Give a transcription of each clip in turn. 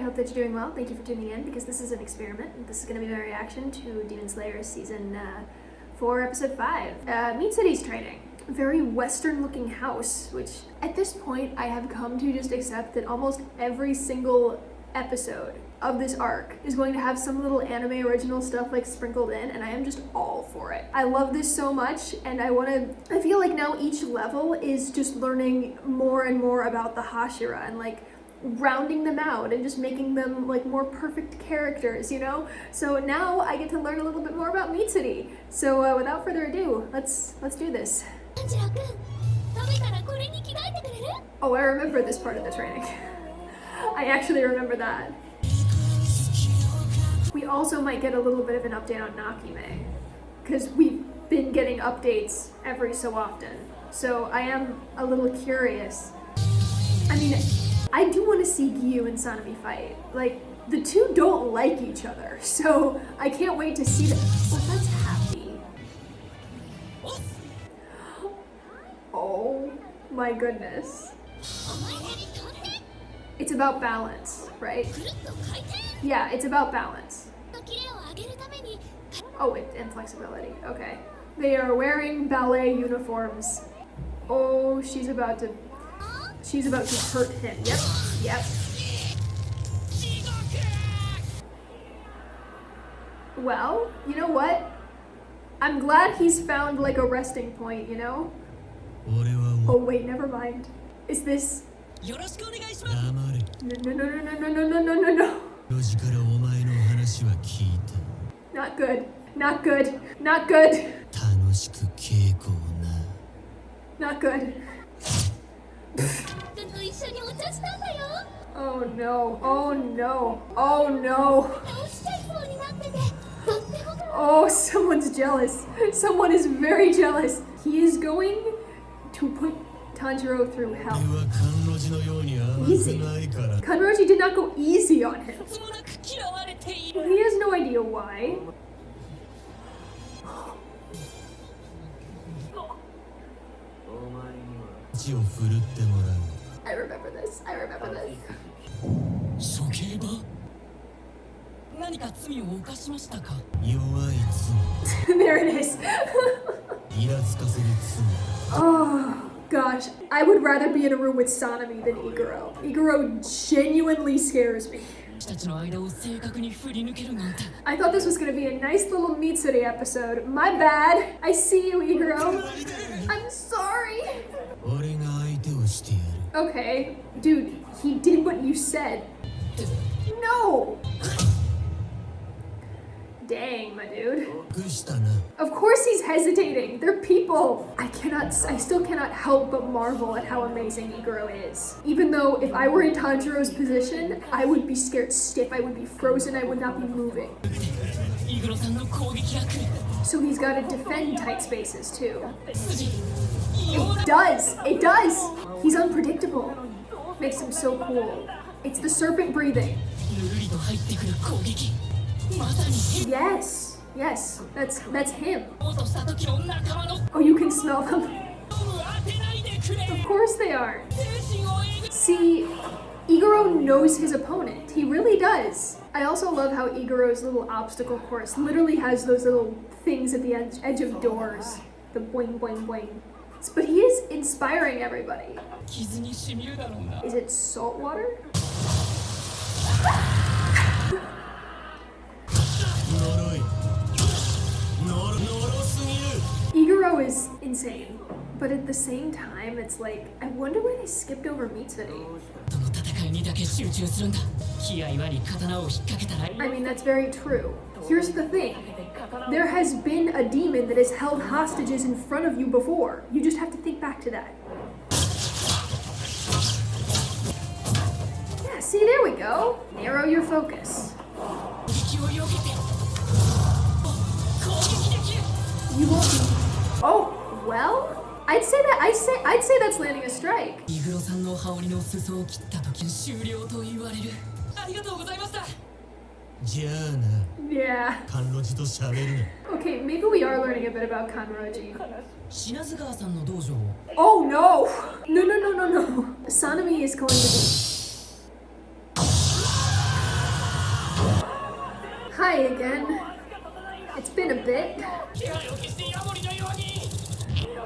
hope that you're doing well. Thank you for tuning in because this is an experiment. This is going to be my reaction to Demon Slayer Season 4, Episode 5. Mitsuri's training. Very Western-looking house, which at this point I have come to just accept that almost every single episode of this arc is going to have some little anime original stuff like sprinkled in, and I am just all for it. I love this so much, and I feel like now each level is just learning more and more about the Hashira and like rounding them out and just making them like more perfect characters, you know? So now I get to learn a little bit more about Mitsuri. So without further ado, let's do this. Oh, I remember this part of the training. I actually remember that. We also might get a little bit of an update on Nakime, because we've been getting updates every so often. So I am a little curious. I mean, I do want to see Gyu and Sanemi fight. Like, the two don't like each other, so I can't wait to see that. Oh, that's happy. Oh my goodness. It's about balance, right? Yeah, it's about balance. Oh, and flexibility, okay. They are wearing ballet uniforms. Oh, she's about to hurt him. Yep. Well, you know what? I'm glad he's found like a resting point, you know? Oh wait, never mind. Is this... No. Not good. Not good. Not good. Not good. Oh no. Oh no. Oh no. Oh, someone's jealous. Someone is very jealous. He is going to put Tanjiro through hell. Easy. Kanroji did not go easy on him. He has no idea why. I remember this. I remember this. There it is. Oh gosh, I would rather be in a room with Sanemi than Iguro. Iguro genuinely scares me. I thought this was gonna be a nice little Mitsuri episode. My bad. I see you, Iguro. I'm sorry. Okay, dude, he did what you said. No! Dang, my dude. Of course he's hesitating. They're people. I still cannot help but marvel at how amazing Iguro is. Even though if I were in Tanjiro's position, I would be scared stiff. I would be frozen. I would not be moving. So he's got to defend tight spaces too. It does. It does. He's unpredictable. Makes him so cool. It's the serpent breathing. Yes, that's him. Oh, you can smell them. Of course they are. See, Iguro knows his opponent. He really does. I also love how Iguro's little obstacle course literally has those little things at the edge of doors. The boing, boing, boing. But he is inspiring everybody. Is it salt water? Iguro is insane, but at the same time, it's like, I wonder why they skipped over Mitsuri. I mean, that's very true. Here's the thing. There has been a demon that has held hostages in front of you before. You just have to think back to that. Yeah, see, there we go. Narrow your focus. You won't be... Oh, well, I'd say that's landing a strike. Yeah. Okay, maybe we are learning a bit about Kanroji. Oh no! No. Sanemi is going to be... Hi again. It's been a bit.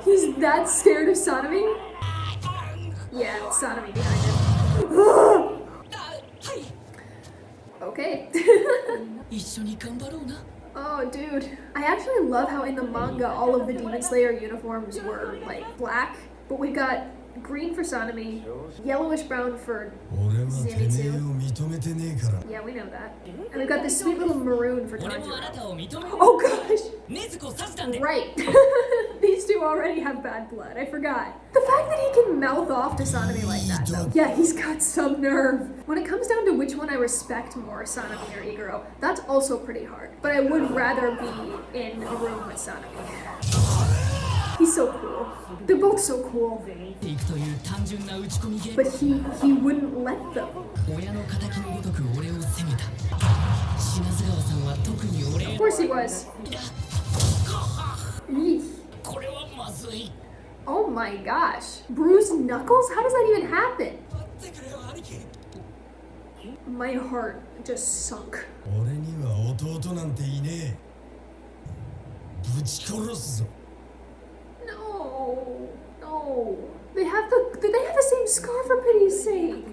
He's that scared of Sanemi? Yeah, Sanemi behind him. Okay. Oh, dude. I actually love how in the manga all of the Demon Slayer uniforms were like black, but we got green for Sanemi, yellowish brown for Zenitsu. Yeah, we know that. And we've got this sweet little maroon for Tanjiro. Oh gosh! Right. These two already have bad blood. I forgot. The fact that he can mouth off to Sanemi like that, though. Yeah, he's got some nerve. When it comes down to which one I respect more, Sanemi or Iguro, that's also pretty hard. But I would rather be in a room with Sanemi. He's so cool. They're both so cool. But he wouldn't let them. Of course he was. Eek. Oh my gosh. Bruised knuckles? How does that even happen? My heart just sunk. No. No. They have the same scar, for pity's sake.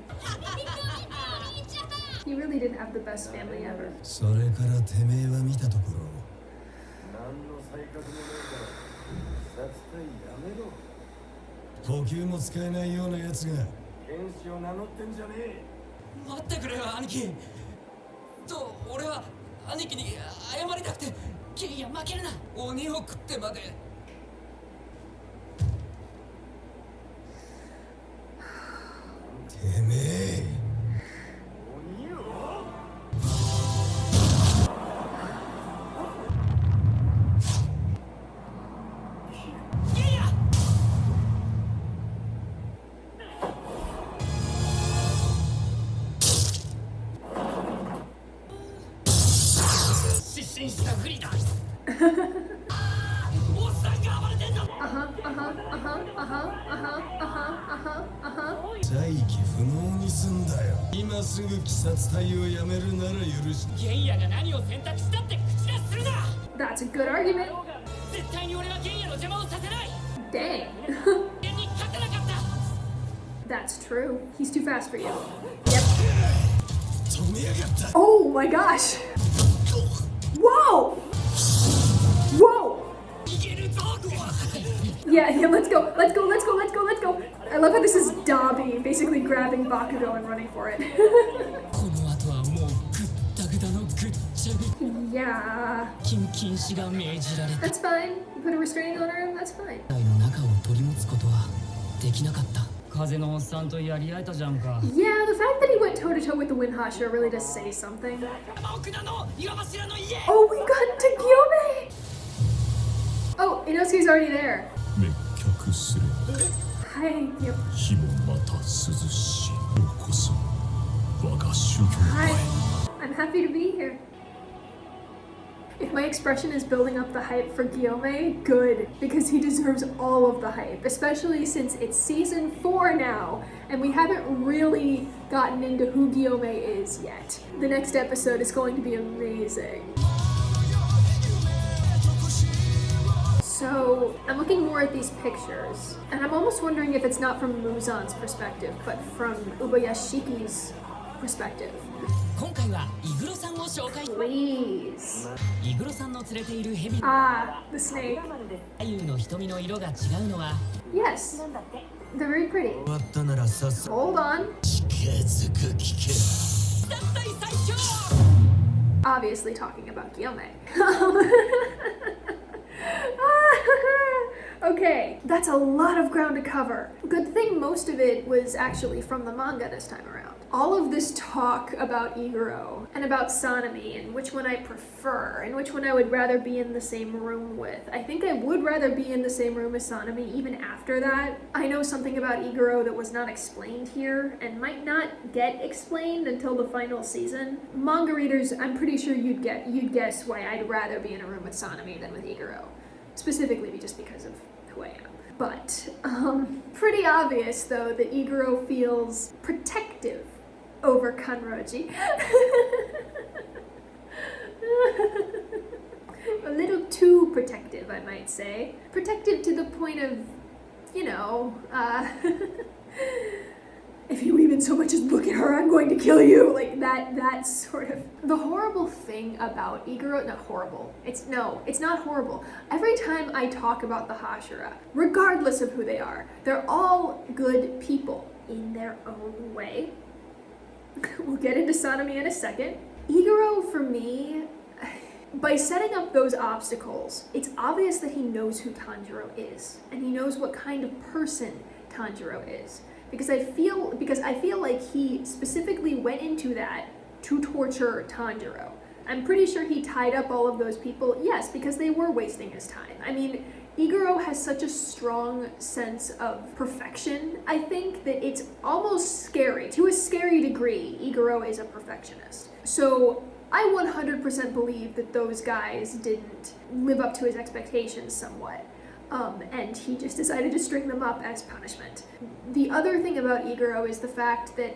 He really did have the best family ever. That's a good argument. Dang. That's true. He's too fast for you. Yep. Oh my gosh. Whoa! Whoa! Yeah, let's go. I love how this is Dabi basically grabbing Bakugo and running for it. Yeah. That's fine. Put a restraining order, that's fine. Yeah, the fact that he went toe-to-toe with the Wind Hashira really does say something. Oh, we got to Gyome! Oh, Inosuke's already there. Hi. Yep. Hi. I'm happy to be here. If my expression is building up the hype for Gyome, good, because he deserves all of the hype, especially since it's season 4 now, and we haven't really gotten into who Gyome is yet. The next episode is going to be amazing. So, I'm looking more at these pictures, and I'm almost wondering if it's not from Muzan's perspective, but from Ubayashiki's perspective. Please. Ah, the snake. Yes. They're very pretty. Hold on. Obviously talking about Gyome. Okay, that's a lot of ground to cover. Good thing most of it was actually from the manga this time around. All of this talk about Iguro and about Sanemi and which one I prefer and which one I would rather be in the same room with. I think I would rather be in the same room as Sanemi even after that. I know something about Iguro that was not explained here and might not get explained until the final season. Manga readers, I'm pretty sure you'd guess why I'd rather be in a room with Sanemi than with Iguro. Specifically just because of who I am. But, pretty obvious though that Iguro feels protective over Kanroji. A little too protective, I might say. Protective to the point of, you know, if you even so much as look at her, I'm going to kill you. Like that sort of. The horrible thing about Iguro, not horrible. It's not horrible. Every time I talk about the Hashira, regardless of who they are, they're all good people in their own way. We'll get into Sanemi in a second. Iguro, for me, by setting up those obstacles, it's obvious that he knows who Tanjiro is, and he knows what kind of person Tanjiro is. Because I feel like he specifically went into that to torture Tanjiro. I'm pretty sure he tied up all of those people, yes, because they were wasting his time. I mean, Iguro has such a strong sense of perfection, I think, that it's almost scary. To a scary degree, Iguro is a perfectionist. So I 100% believe that those guys didn't live up to his expectations somewhat. And he just decided to string them up as punishment. The other thing about Iguro is the fact that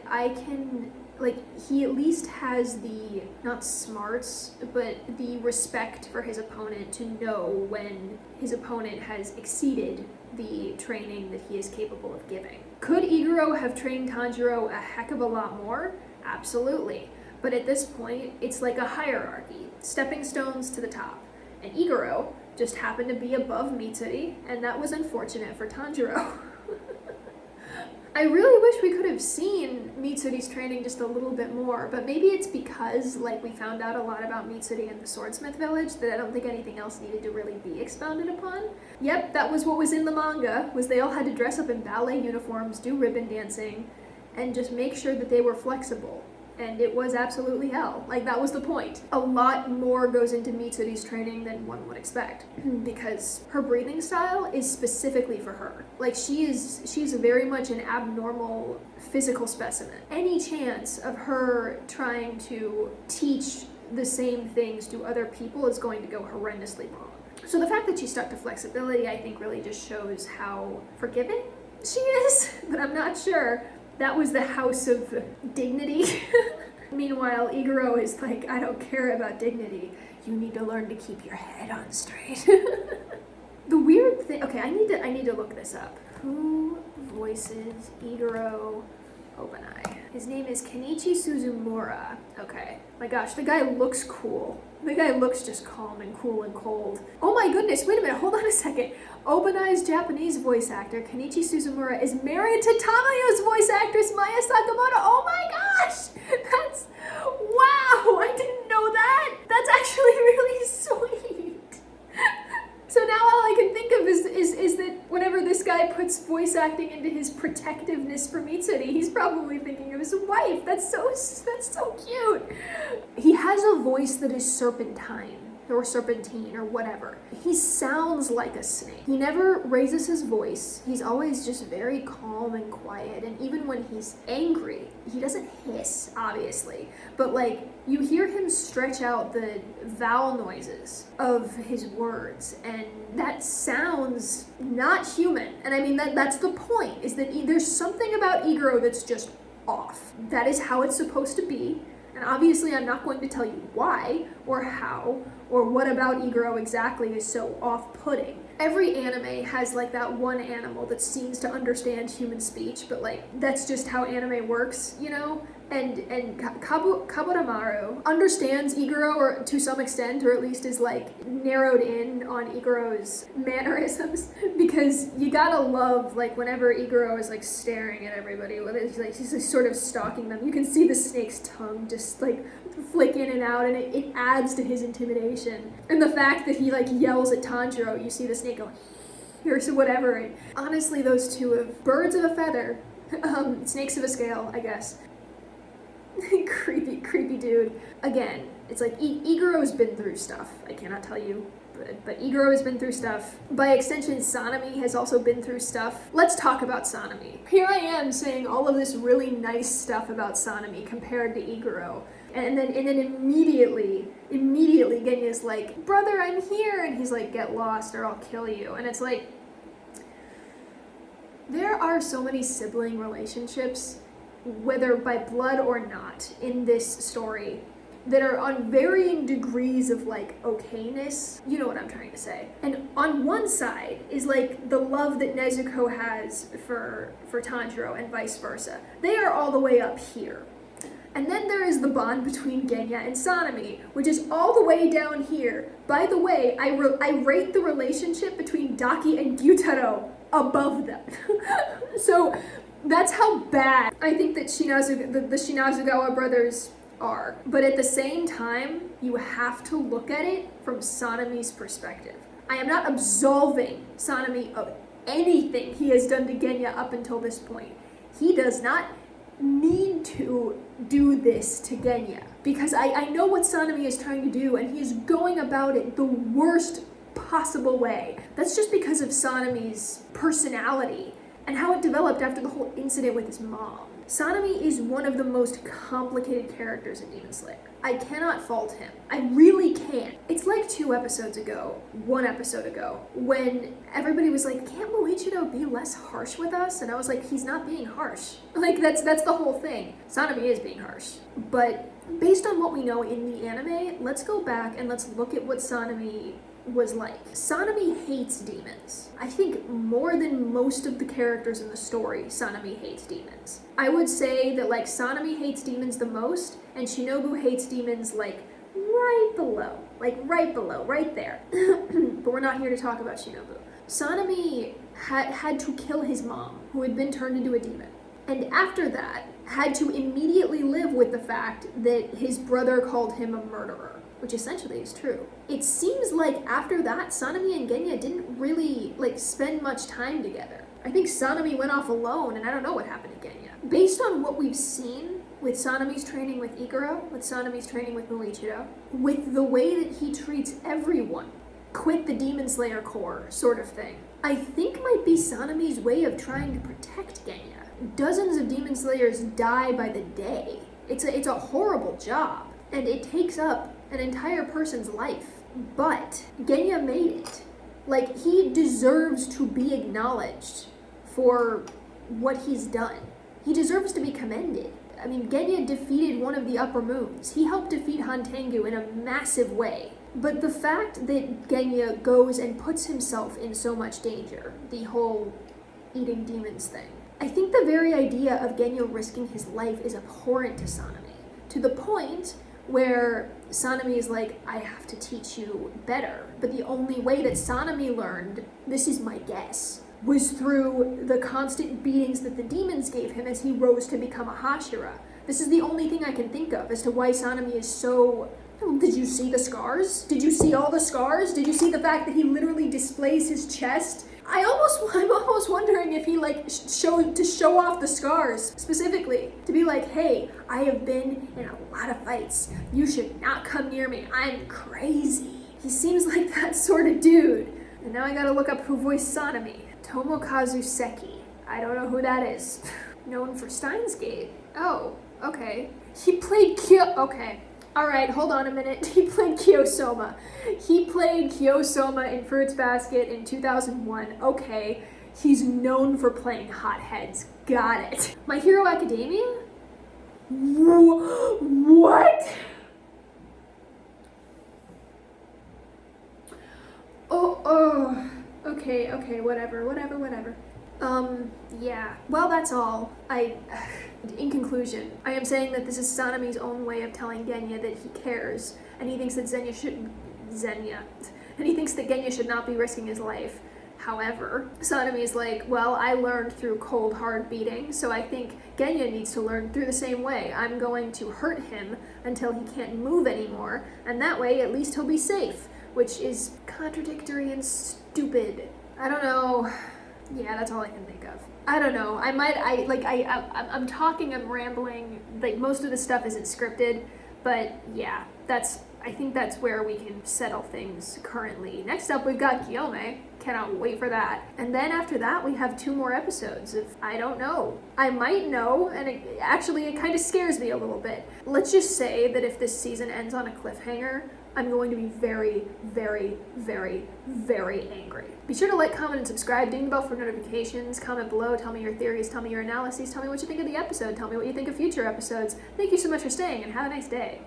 he at least has the, not smarts, but the respect for his opponent to know when his opponent has exceeded the training that he is capable of giving. Could Iguro have trained Tanjiro a heck of a lot more? Absolutely. But at this point, it's like a hierarchy, stepping stones to the top. And Iguro just happened to be above Mitsuri, and that was unfortunate for Tanjiro. I really wish we could have seen Mitsuri's training just a little bit more, but maybe it's because, we found out a lot about Mitsuri in the Swordsmith Village that I don't think anything else needed to really be expounded upon. Yep, that was what was in the manga, was they all had to dress up in ballet uniforms, do ribbon dancing, and just make sure that they were flexible. And it was absolutely hell. That was the point. A lot more goes into Mitsuri's training than one would expect, because her breathing style is specifically for her. She's very much an abnormal physical specimen. Any chance of her trying to teach the same things to other people is going to go horrendously wrong. So the fact that she stuck to flexibility, I think, really just shows how forgiving she is, but I'm not sure. That was the house of dignity. Meanwhile, Iguro is like, I don't care about dignity. You need to learn to keep your head on straight. The weird thing, okay, I need to look this up. Who voices Iguro Obanai? His name is Kenichi Suzumura. Okay. My gosh, the guy looks cool. The guy looks just calm and cool and cold. Oh my goodness, wait a minute, hold on a second. Obanai's Japanese voice actor, Kenichi Suzumura, is married to Tamayo's voice actress, Maya Sakamoto. Oh my gosh! That's, wow, I didn't know that. That's actually really sweet. So now all I can think of is that whenever this guy puts voice acting into his protectiveness for Mitsuri, he's probably thinking of his wife. That's so cute. He has a voice that is serpentine, or serpentine, or whatever. He sounds like a snake. He never raises his voice. He's always just very calm and quiet, and even when he's angry, he doesn't hiss, obviously, but you hear him stretch out the vowel noises of his words, and that sounds not human. And I mean, that's the point, is that there's something about Iguro that's just off. That is how it's supposed to be, and obviously I'm not going to tell you why, or how, or what about Iguro exactly is so off-putting. Every anime has that one animal that seems to understand human speech, but that's just how anime works, you know? And Kaburamaru understands Iguro, or to some extent, or at least is narrowed in on Iguro's mannerisms, because you gotta love whenever Iguro is staring at everybody, whether he's sort of stalking them, you can see the snake's tongue just flick in and out, and it adds to his intimidation. And the fact that he yells at Tanjiro, you see the snake go or whatever. And honestly, those two of birds of a feather, snakes of a scale, I guess. creepy dude. Again, it's Iguro's been through stuff. I cannot tell you, but Iguro has been through stuff. By extension, Sanemi has also been through stuff. Let's talk about Sanemi. Here I am saying all of this really nice stuff about Sanemi compared to Iguro. And then immediately Genya's like, brother, I'm here. And he's like, get lost or I'll kill you. And it's there are so many sibling relationships, whether by blood or not, in this story, that are on varying degrees of like okayness. You know what I'm trying to say. And on one side is like the love that Nezuko has for Tanjiro and vice versa. They are all the way up here. And then there is the bond between Genya and Sanemi, which is all the way down here. By the way, I rate the relationship between Daki and Gyutaro above them. So that's how bad I think that the Shinazugawa brothers are. But at the same time, you have to look at it from Sanemi's perspective. I am not absolving Sanemi of anything he has done to Genya up until this point. He does not need to do this to Genya, because I know what Sanemi is trying to do, and he is going about it the worst possible way. That's just because of Sanemi's personality and how it developed after the whole incident with his mom. Sanemi is one of the most complicated characters in Demon Slayer. I cannot fault him. I really can't. It's like one episode ago, when everybody was like, can't Moichiro be less harsh with us? And I was like, he's not being harsh. Like, that's the whole thing. Sanemi is being harsh. But based on what we know in the anime, let's go back and let's look at what Sanemi was like. Sanemi hates demons. I think more than most of the characters in the story, Sanemi hates demons. I would say that like Sanemi hates demons the most, and Shinobu hates demons like right below, right there. But we're not here to talk about Shinobu. Sanemi had to kill his mom, who had been turned into a demon. And after that, had to immediately live with the fact that his brother called him a murderer, which essentially is true. It seems like after that, Sanemi and Genya didn't really like spend much time together. I think Sanemi went off alone, and I don't know what happened to Genya. Based on what we've seen with Sanemi's training with Iguro, with Sanemi's training with Moichiro, with the way that he treats everyone, quit the Demon Slayer Corps sort of thing, I think might be Sanemi's way of trying to protect Genya. Dozens of Demon Slayers die by the day. It's a horrible job, and it takes up an entire person's life. But Genya made it. Like, he deserves to be acknowledged for what he's done. He deserves to be commended. I mean, Genya defeated one of the upper moons. He helped defeat Hantengu in a massive way. But the fact that Genya goes and puts himself in so much danger, the whole eating demons thing, I think the very idea of Genya risking his life is abhorrent to Sanemi, to the point where Sanemi is like, I have to teach you better. But the only way that Sanemi learned, this is my guess, was through the constant beatings that the demons gave him as he rose to become a Hashira. This is the only thing I can think of as to why Sanemi is so... Did you see the scars? Did you see all the scars? Did you see the fact that he literally displays his chest? I'm almost wondering if he like show off the scars specifically, to be like, hey, I have been in a lot of fights. You should not come near me. I'm crazy. He seems like that sort of dude. And now I gotta look up who voiced Sanemi. Tomokazu Seki. I don't know who that is. Known for Steins Gate. Oh, okay. He played Okay. Alright, hold on a minute. He played Kyosoma. He played Kyosoma in Fruits Basket in 2001. Okay. He's known for playing hotheads. Got it. My Hero Academia? What? Oh. Okay, whatever. Yeah. Well, that's all. In conclusion, I am saying that this is Sanemi's own way of telling Genya that he cares, and he thinks that Genya should not be risking his life. However, Sanemi is like, well, I learned through cold, hard beating, so I think Genya needs to learn through the same way. I'm going to hurt him until he can't move anymore, and that way at least he'll be safe, which is contradictory and stupid. I don't know. Yeah, that's all I can think of. I don't know. I'm talking, I'm rambling. Like, most of the stuff isn't scripted, but yeah, I think that's where we can settle things currently. Next up, we've got Gyome. Cannot wait for that. And then after that, we have 2 more episodes of I don't know. I might know, and it kind of scares me a little bit. Let's just say that if this season ends on a cliffhanger, I'm going to be very, very, very, very angry. Be sure to like, comment, and subscribe. Ding the bell for notifications. Comment below. Tell me your theories. Tell me your analyses. Tell me what you think of the episode. Tell me what you think of future episodes. Thank you so much for staying, and have a nice day.